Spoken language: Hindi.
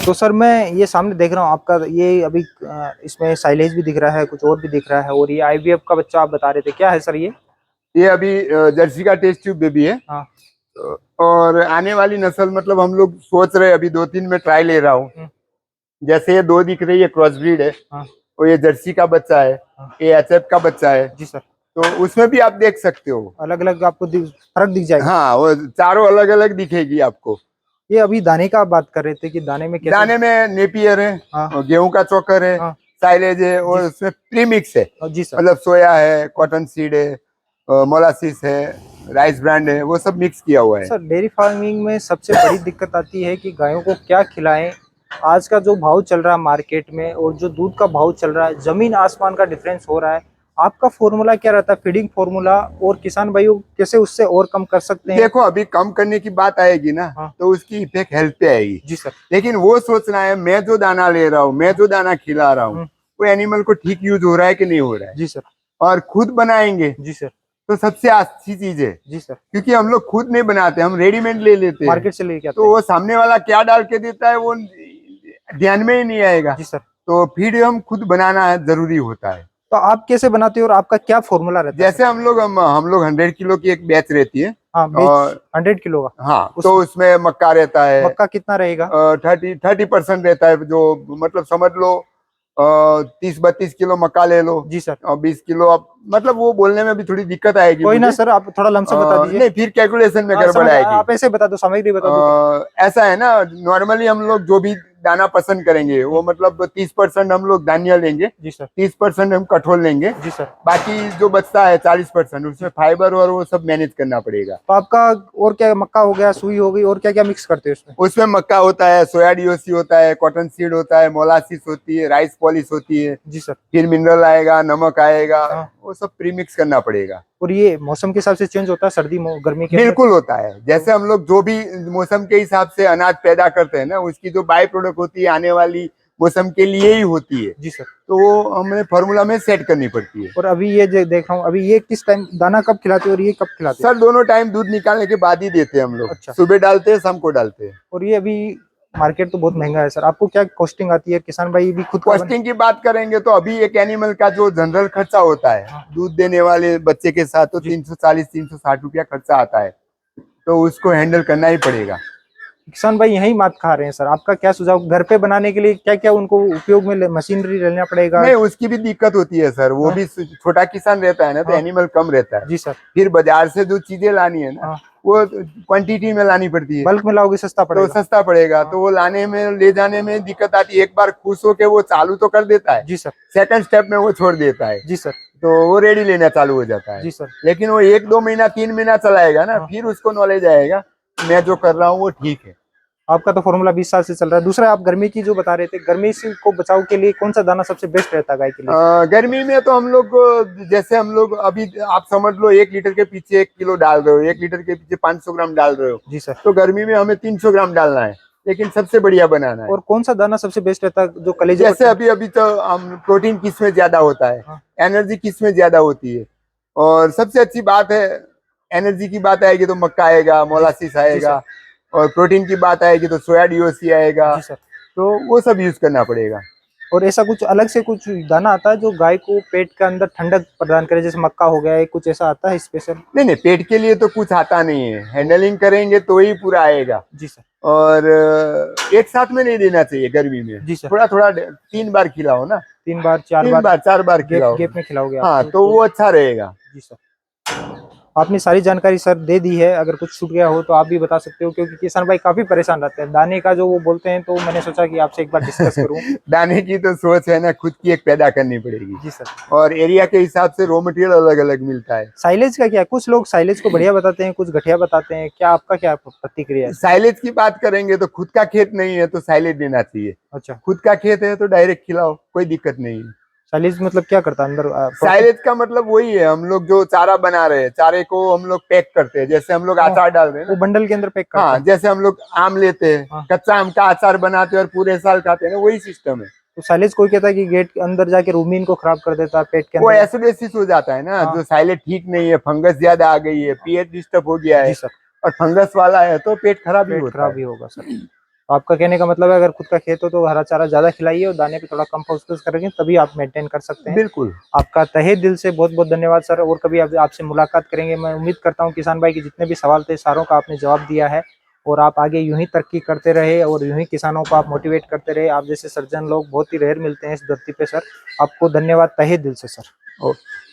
तो सर मैं ये सामने देख रहा हूँ आपका ये अभी इसमें साइलेज भी दिख रहा है, कुछ और भी दिख रहा है, और ये आईवीएफ का बच्चा आप बता रहे थे, क्या है सर ये अभी जर्सी का टेस्ट ट्यूब बेबी है। हाँ। और आने वाली नस्ल मतलब हम लोग सोच रहे हैं, अभी 2-3 में ट्राई ले रहा हूँ। जैसे ये 2 दिख रही है, क्रॉस ब्रीड है। हाँ। और ये जर्सी का बच्चा है। हाँ। ये एचएफ का बच्चा है। जी सर। तो उसमें भी आप देख सकते हो, अलग अलग आपको फर्क दिख जाएगा। हाँ, वो चारों अलग अलग दिखेगी आपको। ये अभी दाने का आप बात कर रहे थे कि दाने में कैसे? दाने में नेपियर है। हाँ। और गेहूं का चोकर है। हाँ। साइलेज है, और उसमें प्रीमिक्स है। जी सर। मतलब सोया है, कॉटन सीड है, मोलासिस है, राइस ब्रांड है, वो सब मिक्स किया हुआ है। सर डेयरी फार्मिंग में सबसे बड़ी दिक्कत आती है कि गायों को क्या खिलाएं। आज का जो भाव चल रहा है मार्केट में और जो दूध का भाव चल रहा है, जमीन आसमान का डिफरेंस हो रहा है। आपका फॉर्मूला क्या रहता है, फीडिंग फॉर्मूला, और किसान भाइयों कैसे उससे और कम कर सकते हैं? देखो, अभी कम करने की बात आएगी ना। हाँ। तो उसकी इफेक्ट हेल्थ पे आएगी। जी सर। लेकिन वो सोचना है, मैं जो दाना ले रहा हूँ, मैं जो दाना खिला रहा हूँ, वो एनिमल को ठीक यूज हो रहा है कि नहीं हो रहा है। जी सर। और खुद बनाएंगे जी सर। तो सबसे अच्छी चीज है। जी सर। क्योंकि हम लोग खुद नहीं बनाते, हम रेडीमेड ले लेते हैं। मार्केट से लेके आते तो वो सामने वाला क्या डाल के देता है, वो ध्यान में ही नहीं आएगा। जी सर। तो फीड हम खुद बनाना जरूरी होता है। तो आप कैसे बनाते हो और आपका क्या फॉर्मूला रहता है? जैसे हम लोग 100 किलो की एक बैच रहती है। हाँ, बेच और 100 किलो का। हाँ, तो उसमें मक्का रहता है। मक्का कितना रहेगा? 30% रहता है, जो मतलब समझ लो 30-32 किलो मक्का ले लो। जी सर। और 20 किलो आप, मतलब वो बोलने में भी थोड़ी दिक्कत आएगी कोई ना मुझे। सर, आप थोड़ा लमसम बता दीजिए। नहीं, फिर कैलकुलेशन में गड़बड़ आएगी। आप ऐसे बता दो, सामग्री बता दो। ऐसा है ना, नॉर्मली हम लोग जो भी दाना पसंद करेंगे, वो मतलब 30% हम लोग धान्य लेंगे। जी सर। 30% हम कठोल लेंगे। जी सर। बाकी जो बचता है 40%, उसमें फाइबर और वो सब मैनेज करना पड़ेगा। तो आपका और क्या, मक्का हो गया, सुई हो गई, और क्या क्या मिक्स करते हैं उसमें? उसमें मक्का होता है, सोया डीओसी होता है, कॉटन सीड होता है, मोलासिस होती है, राइस पॉलिश होती है। जी सर। फिर मिनरल आएगा, नमक आएगा। हाँ। वो सब प्रीमिक्स करना पड़ेगा। और ये मौसम के हिसाब से चेंज होता है, सर्दी गर्मी के अंदर? बिल्कुल होता है। जैसे हम लोग जो भी मौसम के हिसाब से अनाज पैदा करते हैं ना, उसकी जो बाय प्रोडक्ट होती है आने वाली मौसम के लिए ही होती है। जी सर। तो वो हमें फॉर्मूला में सेट करनी पड़ती है। और अभी ये जो देख रहा हूँ, अभी ये किस टाइम दाना कब खिलाते हो और ये कब खिलाते हो? सर दोनों टाइम दूध निकालने के बाद ही देते हैं हम लोग। अच्छा। सुबह डालते हैं, शाम को डालते हैं। और ये अभी मार्केट तो बहुत महंगा है सर, आपको क्या कॉस्टिंग आती है? किसान भाई भी खुद कॉस्टिंग की बात करेंगे तो अभी एक एनिमल का जो जनरल खर्चा होता है, दूध देने वाले बच्चे के साथ, तो 340-360 रुपया खर्चा आता है। तो उसको हैंडल करना ही पड़ेगा। किसान भाई यही मात खा रहे हैं सर, आपका क्या सुझाव? घर पे बनाने के लिए क्या क्या उनको उपयोग में मशीनरी लेना पड़ेगा? नहीं, उसकी भी दिक्कत होती है सर। वो भी छोटा किसान रहता है ना, तो एनिमल कम रहता है। जी सर। फिर बाजार से जो चीजें लानी है ना, वो क्वांटिटी में लानी पड़ती है। बल्क में लाओगे सस्ता तो पड़ेगा। सस्ता पड़ेगा। तो वो लाने में, ले जाने में दिक्कत आती है। एक बार खुश होके वो चालू तो कर देता है। जी सर। सेकंड स्टेप में वो छोड़ देता है। जी सर। तो वो रेडी लेना चालू हो जाता है। जी सर। लेकिन वो 1-2 महीना 3 महीना चलाएगा ना, फिर उसको नॉलेज आएगा, मैं जो कर रहा हूँ वो ठीक है। आपका तो फॉर्मूला 20 साल से चल रहा है। दूसरा, आप गर्मी की जो बता रहे थे, गर्मी से को बचाव के लिए कौन सा दाना सबसे बेस्ट रहता है गाय के लिए? गर्मी में तो हम लोग, जैसे हम लोग अभी आप समझ लो 1 लीटर के पीछे 1 किलो डाल रहे हो, 1 लीटर के पीछे 500 ग्राम डाल रहे हो। जी सर। तो गर्मी में हमें 300 ग्राम डालना है, लेकिन सबसे बढ़िया बनाना है। और कौन सा दाना सबसे बेस्ट रहता है जो कलेजे? जैसे अभी अभी तो हम प्रोटीन किस में ज्यादा होता है, एनर्जी किस में ज्यादा होती है। और सबसे अच्छी बात है, एनर्जी की बात आएगी तो मक्का आएगा, मोलासिस आएगा। और प्रोटीन की बात आएगी तो सोया डीओसी आएगा। जी सर। तो वो सब यूज करना पड़ेगा। और ऐसा कुछ अलग से कुछ दाना आता है जो गाय को पेट के अंदर ठंडक प्रदान करे, जैसे मक्का हो गया है, कुछ ऐसा आता है स्पेशल? नहीं नहीं, पेट के लिए तो कुछ आता नहीं है। हैंडलिंग करेंगे तो ही पूरा आएगा। जी सर। और एक साथ में नहीं देना चाहिए गर्मी में। जी सर। थोड़ा थोड़ा 3 बार खिलाओ ना। 3 बार 4 3 बार बार 4 बार खिलाओ। गैप में खिलाओगे आप? हाँ, तो वो अच्छा रहेगा। जी सर। आपने सारी जानकारी सर दे दी है। अगर कुछ छूट गया हो तो आप भी बता सकते हो, क्योंकि किसान भाई काफी परेशान रहते हैं दाने का जो वो बोलते हैं, तो मैंने सोचा कि आपसे एक बार डिस्कस करूं। दाने की तो सोच है ना, खुद की एक पैदा करनी पड़ेगी। जी सर। और एरिया के हिसाब से रॉ मटेरियल अलग अलग मिलता है। साइलेज का क्या है? कुछ लोग साइलेज को बढ़िया बताते हैं, कुछ घटिया बताते हैं, क्या आपका क्या प्रतिक्रिया है? साइलेज की बात करेंगे तो खुद का खेत नहीं है तो साइलेज देना चाहिए। अच्छा। खुद का खेत है तो डायरेक्ट खिलाओ, कोई दिक्कत नहीं है। साइलेज मतलब क्या करता है अंदर? साइलेज का मतलब वही है, हम लोग जो चारा बना रहे हैं, चारे को हम लोग पैक करते हैं। जैसे हम लोग अचार डाल रहे हैं वो ना, बंडल के अंदर पैक करते हाँ, हैं। जैसे हम लोग आम लेते हैं, कच्चा आम का अचार बनाते हैं और पूरे साल खाते हैं ना, वही सिस्टम है। तो साइलेज कोई कहता है कि गेट के अंदर जाके रूमीन को खराब कर देता है, पेट के वो अंदर। एसिडोसिस हो जाता है ना, जो साइलेज ठीक नहीं है, फंगस ज्यादा आ गई है, पीएच डिस्टर्ब हो गया है। जी सर। और फंगस वाला है तो पेट खराब ही होता है। खराब ही होगा सर। तो आपका कहने का मतलब है अगर खुद का खेत हो तो हरा चारा ज्यादा खिलाइए और दाने पे थोड़ा कम फोकस करेंगे तभी आप मेंटेन कर सकते हैं। बिल्कुल। आपका तहे दिल से बहुत बहुत धन्यवाद सर, और कभी आपसे मुलाकात करेंगे। मैं उम्मीद करता हूँ किसान भाई के जितने भी सवाल थे सारों का आपने जवाब दिया है, और आप आगे यूं ही तरक्की करते रहे और यूं ही किसानों को आप मोटिवेट करते रहे। आप जैसे सर्जन लोग बहुत ही रेयर मिलते हैं इस धरती पे सर। आपको धन्यवाद तहे दिल से सर। ओके।